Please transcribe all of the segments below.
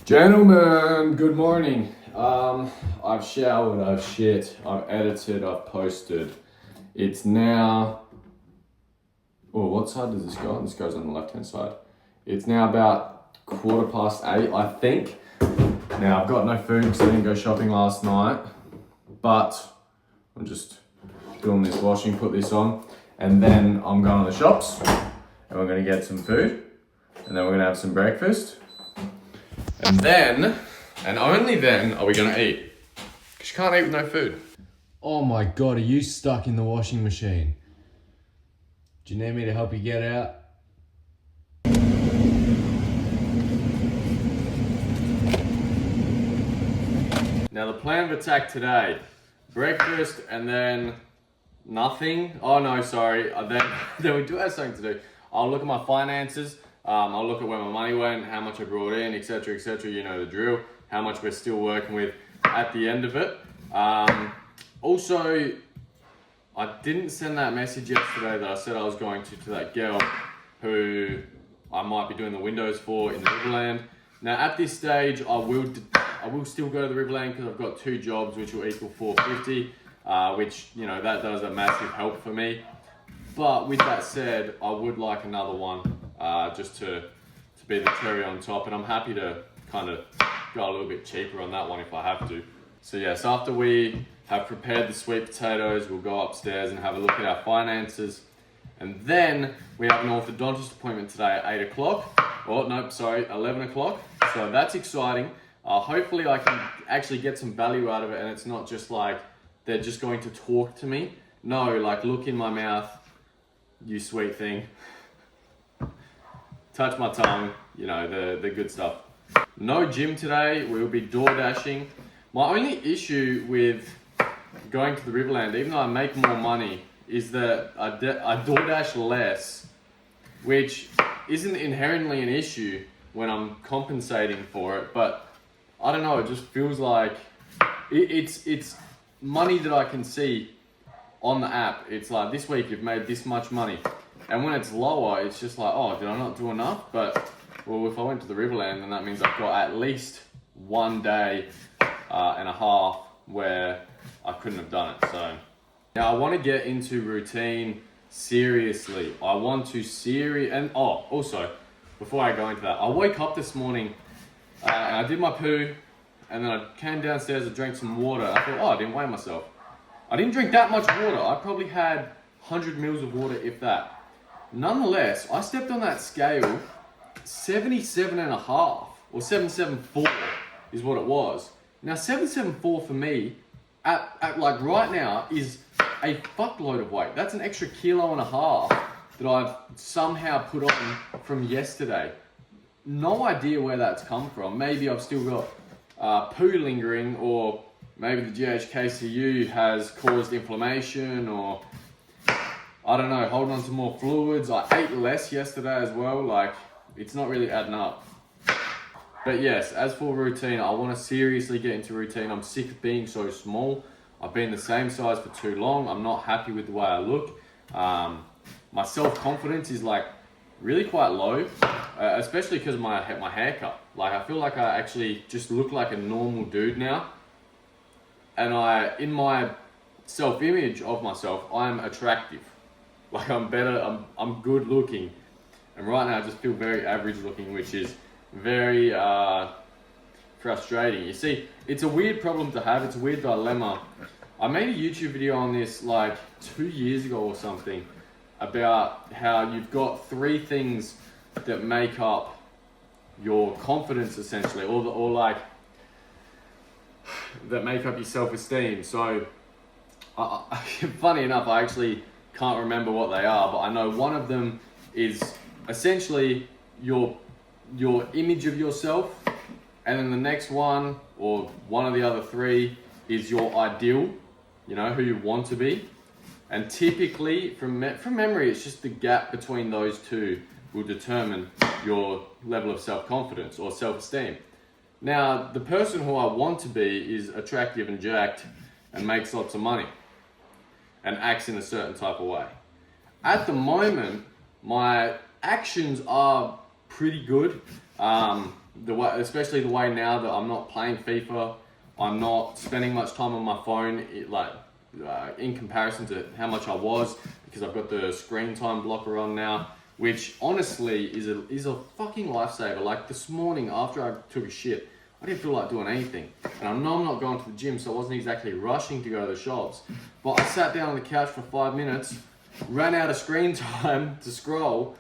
Gentlemen, good morning. I've showered, I've shit, I've edited, I've posted. It's now, what side does this go on? This goes on the left-hand side. It's now about 8:15, I think. Now, I've got no food because I didn't go shopping last night, but I'm just doing this washing, put this on, and then I'm going to the shops, and we're gonna get some food, and then we're gonna have some breakfast. And then, and only then, are we gonna eat. Because you can't eat with no food. Oh my God, are you stuck in the washing machine? Do you need me to help you get out? Now the plan of attack today, breakfast and then nothing. Oh no, sorry, then we do have something to do. I'll look at my finances. I'll look at where my money went, how much I brought in, etc., etc. You know the drill. How much we're still working with at the end of it. Also, I didn't send that message yesterday that I said I was going to that girl who I might be doing the windows for in the Riverland. Now at this stage, I will still go to the Riverland because I've got 2 jobs which will equal $450, which, you know, that does a massive help for me. But with that said, I would like another one, just to be the cherry on top, and I'm happy to kind of go a little bit cheaper on that one if I have to. So yes, after we have prepared the sweet potatoes, we'll go upstairs and have a look at our finances. And then we have an orthodontist appointment today at 8 o'clock. Oh, no, sorry, 11 o'clock. So that's exciting. Hopefully I can actually get some value out of it, and it's not just like they're just going to talk to me. No, like look in my mouth, you sweet thing. Touch my tongue, you know, the good stuff. No gym today, we'll be door dashing. My only issue with going to the Riverland, even though I make more money, is that I door dash less, which isn't inherently an issue when I'm compensating for it, but I don't know, it just feels like it's money that I can see on the app. It's like, this week you've made this much money. And when it's lower, it's just like, oh, did I not do enough? But, well, if I went to the Riverland, then that means I've got at least 1 day and a half where I couldn't have done it. So now I want to get into routine seriously. I want to and also, before I go into that, I woke up this morning and I did my poo, and then I came downstairs and drank some water. I thought, I didn't weigh myself. I didn't drink that much water. I probably had 100 mils of water, if that. Nonetheless, I stepped on that scale, 77.5 or 774 is what it was. Now 774 for me, at like right now, is a fuckload of weight. That's an extra 1.5 kilos that I've somehow put on from yesterday. No idea where that's come from. Maybe I've still got poo lingering, or maybe the GHKCU has caused inflammation, or I don't know, holding on to more fluids. I ate less yesterday as well. Like, it's not really adding up. But yes, as for routine, I want to seriously get into routine. I'm sick of being so small. I've been the same size for too long. I'm not happy with the way I look. My self-confidence is like really quite low, especially because of my haircut. Like, I feel like I actually just look like a normal dude now. And in my self-image of myself, I'm attractive. Like, I'm better, I'm good looking. And right now I just feel very average looking, which is very frustrating. You see, it's a weird problem to have. It's a weird dilemma. I made a YouTube video on this like 2 years ago or something, about how you've got 3 things that make up your confidence, essentially, or like that make up your self-esteem. So funny enough, I actually can't remember what they are, but I know one of them is essentially your image of yourself, and then the next one, or one of the other 3, is your ideal, you know, who you want to be. And typically, from memory, it's just the gap between those 2 will determine your level of self-confidence or self-esteem. Now, the person who I want to be is attractive and jacked and makes lots of money and acts in a certain type of way. At the moment, my actions are pretty good. especially the way now that I'm not playing FIFA, I'm not spending much time on my phone, in comparison to how much I was, because I've got the screen time blocker on now, which honestly is a fucking lifesaver. Like this morning after I took a shit, I didn't feel like doing anything. And I know I'm not going to the gym, so I wasn't exactly rushing to go to the shops. But I sat down on the couch for 5 minutes, ran out of screen time to scroll,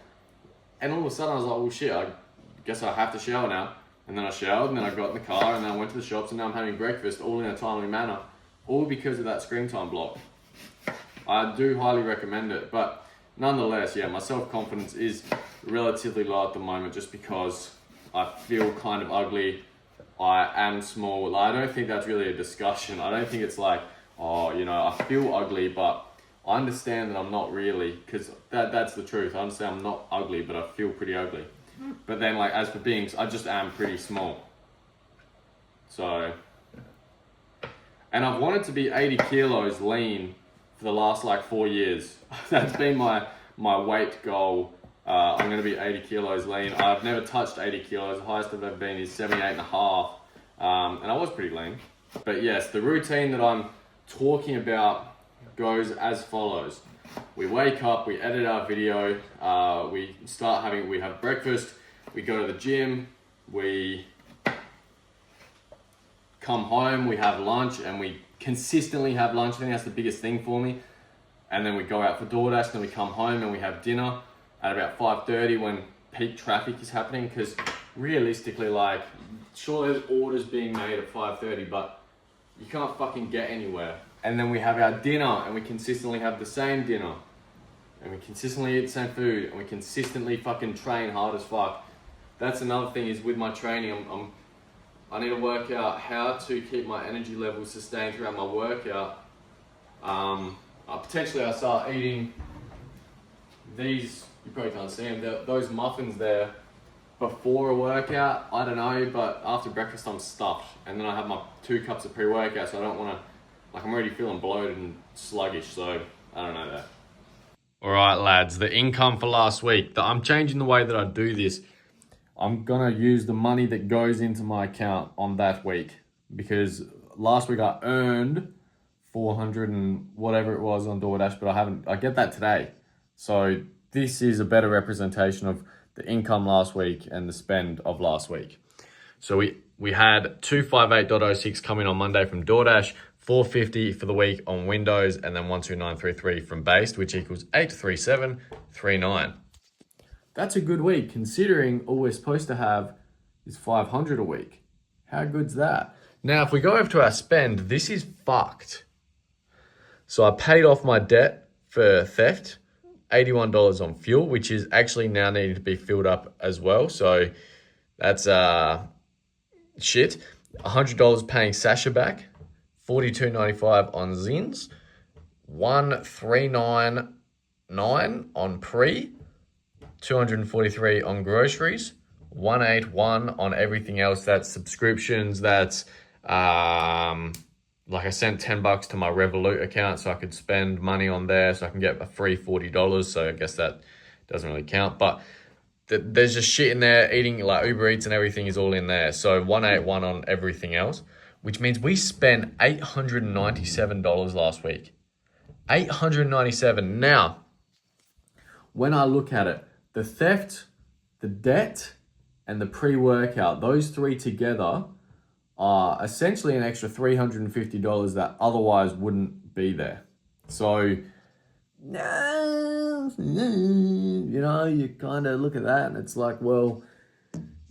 and all of a sudden I was like, oh shit, I guess I have to shower now. And then I showered, and then I got in the car, and then I went to the shops, and now I'm having breakfast all in a timely manner. All because of that screen time block. I do highly recommend it, but nonetheless, yeah, my self-confidence is relatively low at the moment just because I feel kind of ugly. I am small. I don't think that's really a discussion. I don't think it's like, oh, I feel ugly, but I understand that I'm not really, because that's the truth. I understand I'm not ugly, but I feel pretty ugly. But then, like, as for beings, I just am pretty small. So, and I've wanted to be 80 kilos lean for the last, 4 years. That's been my weight goal. I'm going to be 80 kilos lean. I've never touched 80 kilos. The highest I've ever been is 78.5. And I was pretty lean. But yes, the routine that I'm talking about goes as follows. We wake up, we edit our video, we have breakfast, we go to the gym, we come home, we have lunch, and we consistently have lunch. I think that's the biggest thing for me. And then we go out for DoorDash, then we come home and we have dinner at about 5:30 when peak traffic is happening, because realistically, sure there's orders being made at 5:30, but you can't fucking get anywhere. And then we have our dinner, and we consistently have the same dinner, and we consistently eat the same food, and we consistently fucking train hard as fuck. That's another thing, is with my training, I need to work out how to keep my energy levels sustained throughout my workout. Potentially I start eating these, you probably can't see them, those muffins there before a workout. I don't know, but after breakfast I'm stuffed, and then I have my 2 cups of pre-workout, so I don't want to, I'm already feeling bloated and sluggish, so I don't know that. All right, lads, the income for last week. I'm changing the way that I do this. I'm going to use the money that goes into my account on that week, because last week I earned 400 and whatever it was on DoorDash, but I get that today. So this is a better representation of the income last week and the spend of last week. So we had 258.06 coming on Monday from DoorDash, 450 for the week on Windows, and then 12933 from Based, which equals 83739. That's a good week, considering all we're supposed to have is 500 a week. How good's that? Now, if we go over to our spend, this is fucked. So I paid off my debt for theft, $81 on fuel, which is actually now needing to be filled up as well. So that's shit. $100 paying Sasha back, $42.95 on Zins, $1,399 on pre, $243 on groceries, $181 on everything else. That's subscriptions. That's I sent $10 to my Revolut account so I could spend money on there, so I can get a free $40. So I guess that doesn't really count, but there's just shit in there. Eating Uber Eats and everything is all in there. So $181 on everything else, which means we spent $897 last week. $897. Now, when I look at it, the theft, the debt, and the pre-workout, those 3 together are essentially an extra $350 that otherwise wouldn't be there. So, you kind of look at that and it's like, well,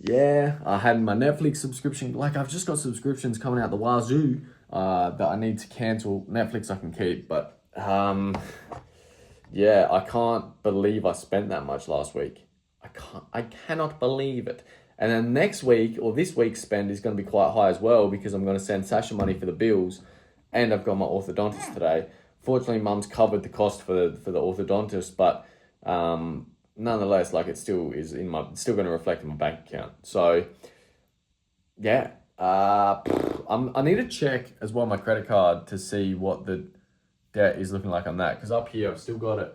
yeah, I had my Netflix subscription. I've just got subscriptions coming out the wazoo that I need to cancel. Netflix I can keep, but yeah, I can't believe I spent that much last week. I cannot believe it. And then next week, or this week's spend is going to be quite high as well, because I'm going to send Sasha money for the bills, and I've got my orthodontist today. Fortunately, Mum's covered the cost for the orthodontist, but nonetheless, it still is still going to reflect in my bank account. So yeah, I need to check as well my credit card to see what the debt is looking like on that, because up here I've still got it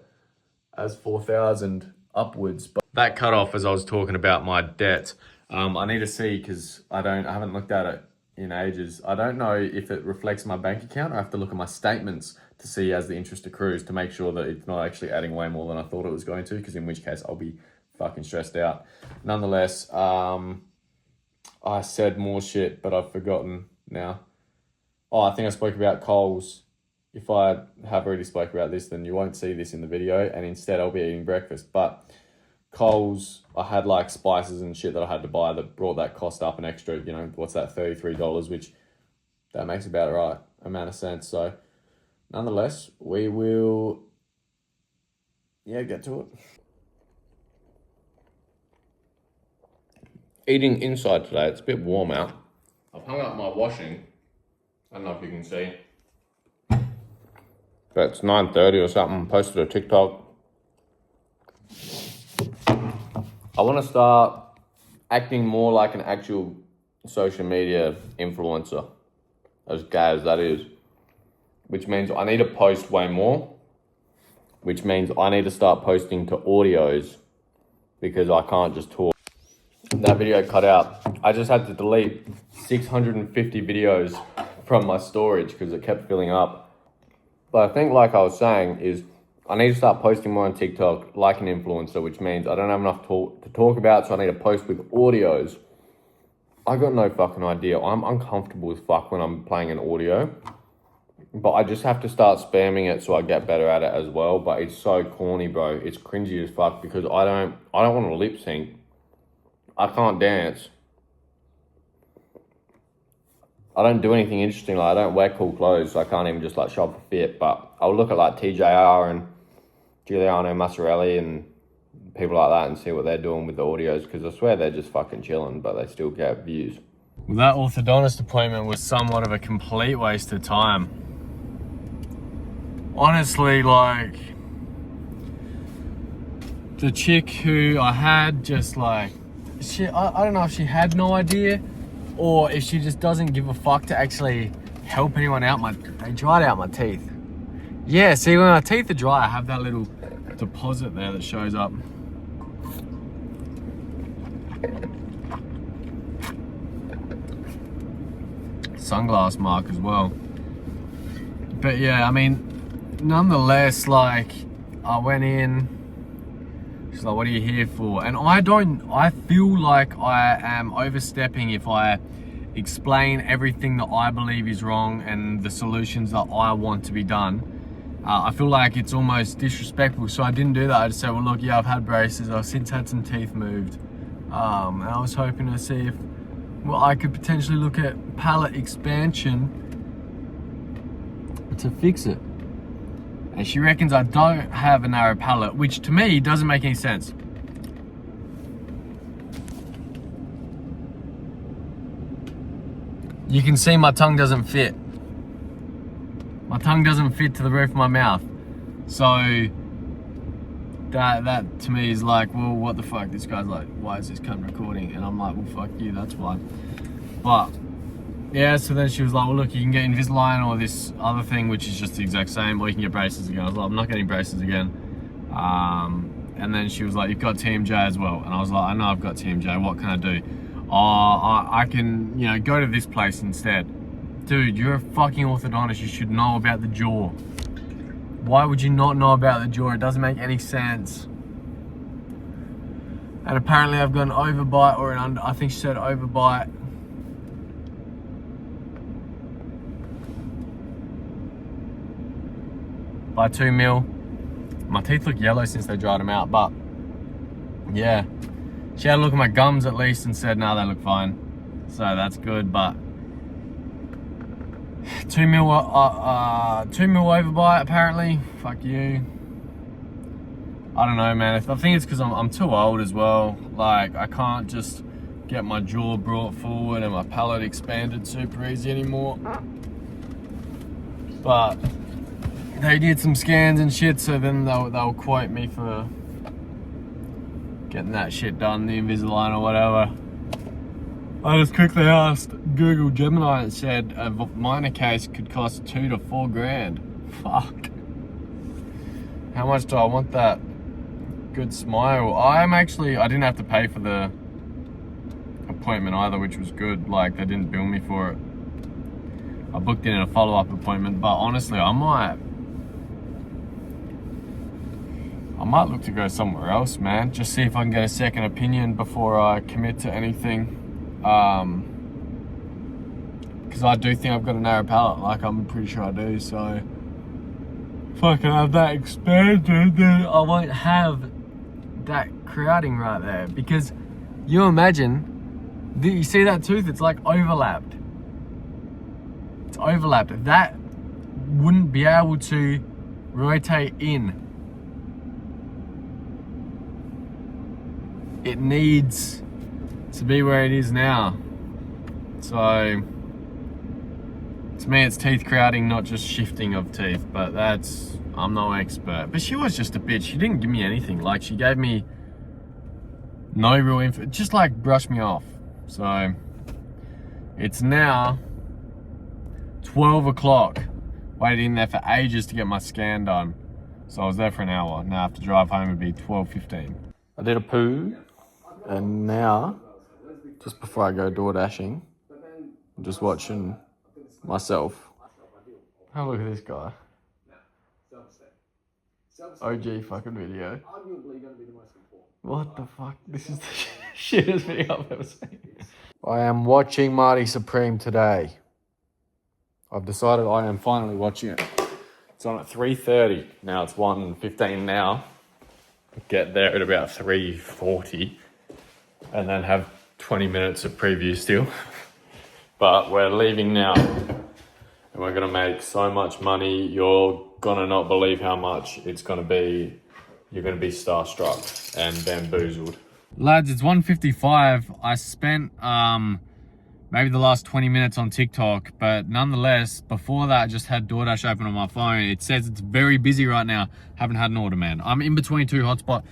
as 4,000 upwards. But that cut off as I was talking about my debt. I need to see because I haven't looked at it in ages. I don't know if it reflects my bank account. I have to look at my statements to see as the interest accrues to make sure that it's not actually adding way more than I thought it was going to, because in which case I'll be fucking stressed out. Nonetheless, I said more shit, but I've forgotten now. Oh, I think I spoke about Coles. If I have already spoke about this, then you won't see this in the video, and instead I'll be eating breakfast. But Coles, I had like spices and shit that I had to buy that brought that cost up an extra, you know, what's that, $33, which that makes about the right amount of sense. So nonetheless, we will, get to it. Eating inside today, it's a bit warm out. I've hung up my washing. I don't know if you can see. But it's 9:30 or something. Posted a TikTok. I want to start acting more like an actual social media influencer. As gay as that is. Which means I need to post way more. Which means I need to start posting to audios. Because I can't just talk. That video cut out. I just had to delete 650 videos from my storage because it kept filling up. But I think, like I was saying, is I need to start posting more on TikTok like an influencer, which means I don't have enough to talk about, so I need to post with audios. I got no fucking idea. I'm uncomfortable as fuck when I'm playing an audio. But I just have to start spamming it so I get better at it as well. But it's so corny, bro. It's cringy as fuck because I don't want to lip sync. I can't dance. I don't do anything interesting. Like, I don't wear cool clothes, so I can't even just like shop for fit. But I'll look at like TJR and Giuliano Massarelli and people like that and see what they're doing with the audios, because I swear they're just fucking chilling, but they still get views. Well, that orthodontist appointment was somewhat of a complete waste of time. Honestly, like, the chick who I had just like, I don't know if she had no idea or if she just doesn't give a fuck to actually help anyone out. They dried out my teeth. Yeah, see, when my teeth are dry, I have that little deposit there that shows up. Sunglass mark as well. But yeah, I mean, nonetheless, like, I went in. She's like, what are you here for? And I feel like I am overstepping if I explain everything that I believe is wrong and the solutions that I want to be done. I feel like it's almost disrespectful, so I didn't do that. I just said, well, look, yeah, I've had braces. I've since had some teeth moved. And I was hoping to see if, well, I could potentially look at palate expansion to fix it. And she reckons I don't have a narrow palate, which to me doesn't make any sense. You can see my tongue doesn't fit. My tongue doesn't fit to the roof of my mouth. So that to me is like, well, what the fuck? This guy's like, why is this cunt recording? And I'm like, well, fuck you, that's why. But yeah, so then she was like, well, look, you can get Invisalign or this other thing, which is just the exact same, or you can get braces again. I was like, I'm not getting braces again. And then she was like, you've got TMJ as well. And I was like, I know I've got TMJ, what can I do? I can, go to this place instead. Dude, you're a fucking orthodontist, you should know about the jaw. Why would you not know about the jaw? It doesn't make any sense. And apparently I've got an overbite or I think she said overbite. By 2 mil. My teeth look yellow since they dried them out, but yeah. She had a look at my gums at least and said, no, they look fine. So that's good, but 2 mil overbite apparently. Fuck you. I don't know, man. I think it's because I'm too old as well. Like, I can't just get my jaw brought forward and my palate expanded super easy anymore. But they did some scans and shit, so then they'll quote me for getting that shit done, the Invisalign or whatever. I just quickly asked Google Gemini and said a minor case could cost $2 to $4 grand. Fuck. How much do I want that good smile? I didn't have to pay for the appointment either, which was good. Like, they didn't bill me for it. I booked in a follow-up appointment, but honestly, I might look to go somewhere else, man. Just see if I can get a second opinion before I commit to anything. Because I do think I've got a narrow palate, like I'm pretty sure I do, so if I can have that expanded, then I won't have that crowding right there. Because you imagine, you see that tooth, it's like overlapped. It's overlapped. That wouldn't be able to rotate in. It needs to be where it is now. So to me, it's teeth crowding, not just shifting of teeth, but I'm no expert. But she was just a bitch. She didn't give me anything. Like, she gave me no real info, just like brushed me off. So it's now 12 o'clock. Waited in there for ages to get my scan done. So I was there for an hour. Now I have to drive home. It'd be 12:15. I did a poo, and now, just before I go door dashing, I'm just watching myself. Have a look at this guy. OG fucking video. What the fuck? This is the shittest video I've ever seen. I am watching Marty Supreme today. I've decided I am finally watching it. It's on at 3:30. Now it's 1:15 now. Get there at about 3:40 and then have 20 minutes of preview still. But we're leaving now and we're gonna make so much money. You're gonna not believe how much it's gonna be. You're gonna be starstruck and bamboozled. Lads, it's 1:55. I spent maybe the last 20 minutes on TikTok, but nonetheless, before that, I just had DoorDash open on my phone. It says it's very busy right now. Haven't had an order, man. I'm in between two hotspots.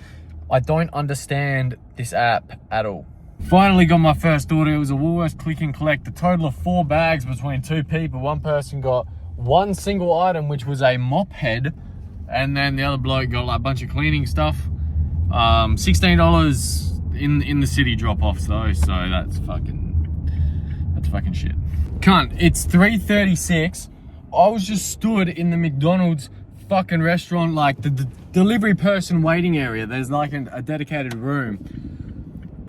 I don't understand this app at all. Finally got my first order. It was a Woolworths click and collect. A total of 4 bags between 2 people. One person got one single item, which was a mop head, and then the other bloke got like a bunch of cleaning stuff. $16 in the city drop-offs though, so that's fucking shit. Cunt, it's 3:36. I was just stood in the McDonald's fucking restaurant, like the delivery person waiting area. There's like a dedicated room.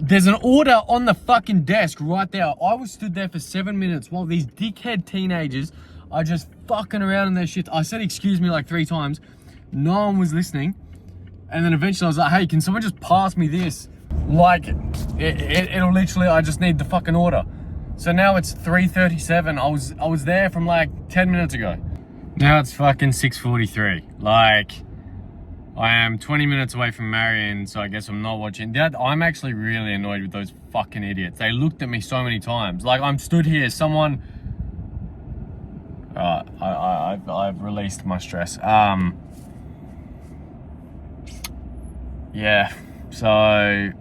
There's an order on the fucking desk right there. I was stood there for 7 minutes while these dickhead teenagers are just fucking around in their shit. I said excuse me like 3 times. No one was listening. And then eventually I was like, hey, can someone just pass me this? Like, it'll literally, I just need the fucking order. So now it's 3:37. I was there from like 10 minutes ago. Now it's fucking 6:43. Like, I am 20 minutes away from Marion, so I guess I'm not watching. I'm actually really annoyed with those fucking idiots. They looked at me so many times. Like, I'm stood here, someone... I've released my stress. Yeah, so...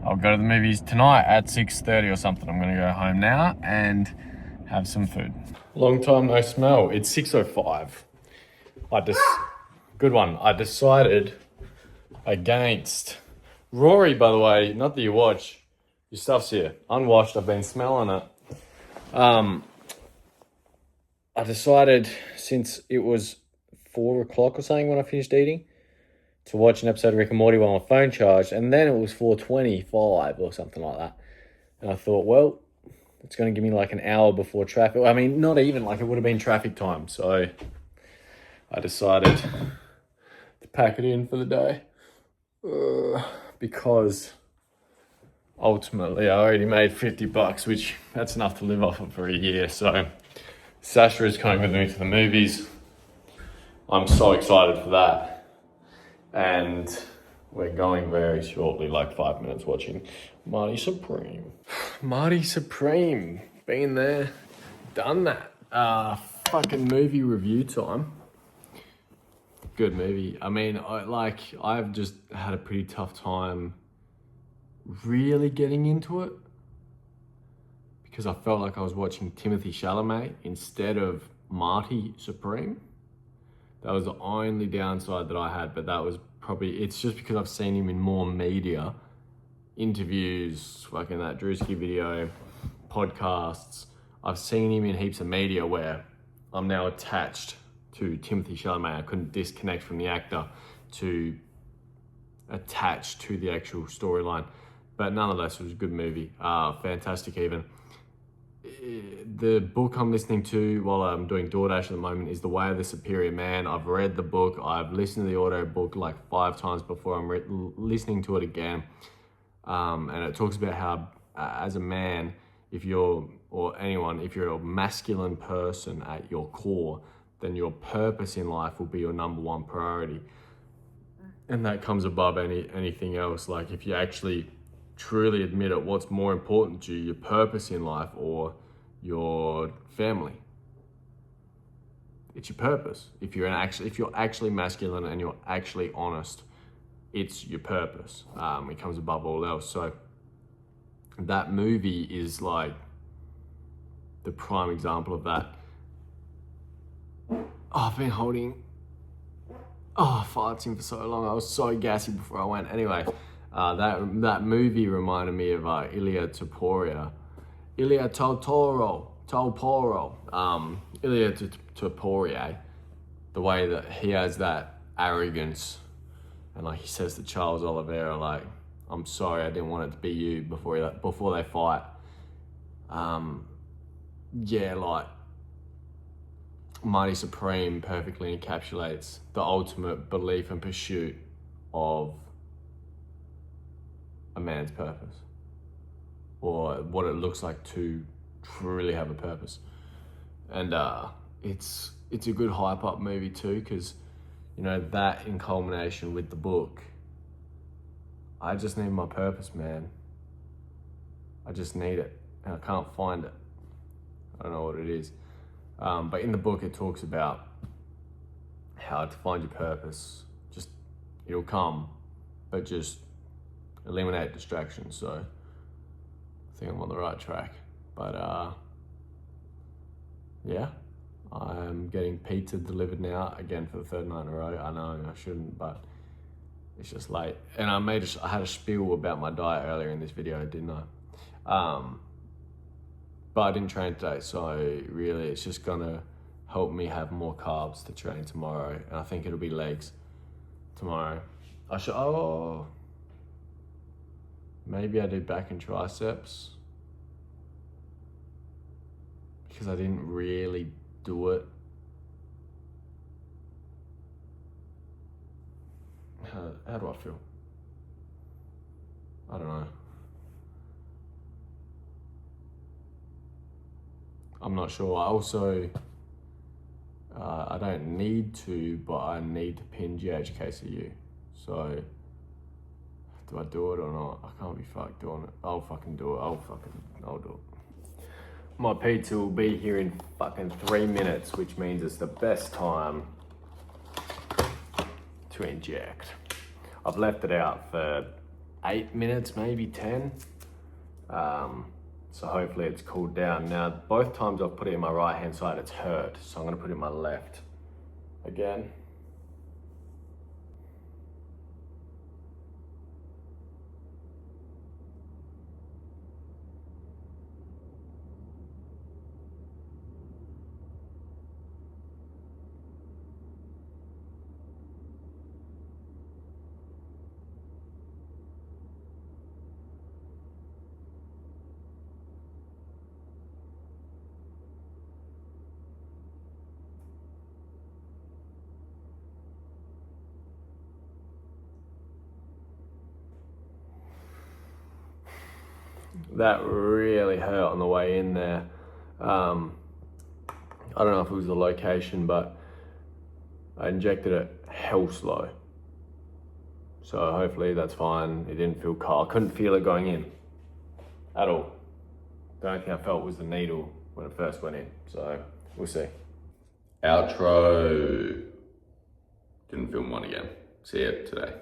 I'll go to the movies tonight at 6:30 or something. I'm gonna go home now and have some food. Long time no smell. It's 6:05. Good one. I decided against Rory, by the way, not that you watch. Your stuff's here. Unwashed, I've been smelling it. I decided, since it was 4 o'clock or something when I finished eating, to watch an episode of Rick and Morty while my phone charged, and then it was 4:25 or something like that. And I thought, well, it's going to give me like an hour before traffic. I mean, not even, like it would have been traffic time. So I decided to pack it in for the day because ultimately I already made $50, which that's enough to live off of for a year. So Sasha is coming with me to the movies. I'm so excited for that. And we're going very shortly, like 5 minutes, watching Marty Supreme. Marty Supreme, been there, done that. Fucking movie review time. Good movie. I mean, I've just had a pretty tough time really getting into it because I felt like I was watching Timothée Chalamet instead of Marty Supreme. That was the only downside that I had, but that was probably, it's just because I've seen him in more media interviews, fucking that Drewski video, podcasts. I've seen him in heaps of media where I'm now attached to Timothy Chalamet. I couldn't disconnect from the actor to attach to the actual storyline. But nonetheless, it was a good movie. Fantastic even. The book I'm listening to while I'm doing DoorDash at the moment is The Way of the Superior Man. I've read the book. I've listened to the audio book like 5 times before. I'm listening to it again. And it talks about how, as a man, if you're a masculine person at your core, then your purpose in life will be your number one priority. And that comes above anything else. Like if you actually truly admit it, what's more important to you, your purpose in life or your family? It's your purpose. If you're actually masculine and you're actually honest, it's your purpose. It comes above all else. So that movie is like the prime example of that. I've been holding farts in for so long. I was so gassy before I went. Anyway, that movie reminded me of Ilya Toporo. Ilya Toporo. The way that he has that arrogance, and like he says to Charles Oliveira, like, "I'm sorry, I didn't want it to be you," before they fight. Like Marty Supreme perfectly encapsulates the ultimate belief and pursuit of a man's purpose, or what it looks like to truly have a purpose. And it's a good hype up movie too, because that in culmination with the book, I just need my purpose, man. I just need it, and I can't find it. I don't know what it is. But in the book, it talks about how to find your purpose. Just, it'll come, but just eliminate distractions. So I think I'm on the right track. But yeah, I'm getting pizza delivered now, again for the 3rd night in a row. I know I shouldn't, but it's just late. And I had a spiel about my diet earlier in this video, didn't I? But I didn't train today, so really it's just gonna help me have more carbs to train tomorrow. And I think it'll be legs tomorrow. Maybe I do back and triceps, because I didn't really do it. How do I feel? I don't know. I'm not sure. I also, I don't need to, but I need to pin GHKCU. So, do I do it or not? I can't be fucked doing it. I'll fucking do it. I'll do it. My pizza will be here in fucking 3 minutes, which means it's the best time to inject. I've left it out for 8 minutes, maybe 10. So hopefully it's cooled down. Now, both times I've put it in my right hand side, it's hurt. So I'm gonna put it in my left again. That really hurt on the way in there. I don't know if it was the location, but I injected it hell slow. So hopefully that's fine. It didn't feel cold. I couldn't feel it going in at all. The only thing I felt was the needle when it first went in. So we'll see. Outro. Didn't film one again. See you today.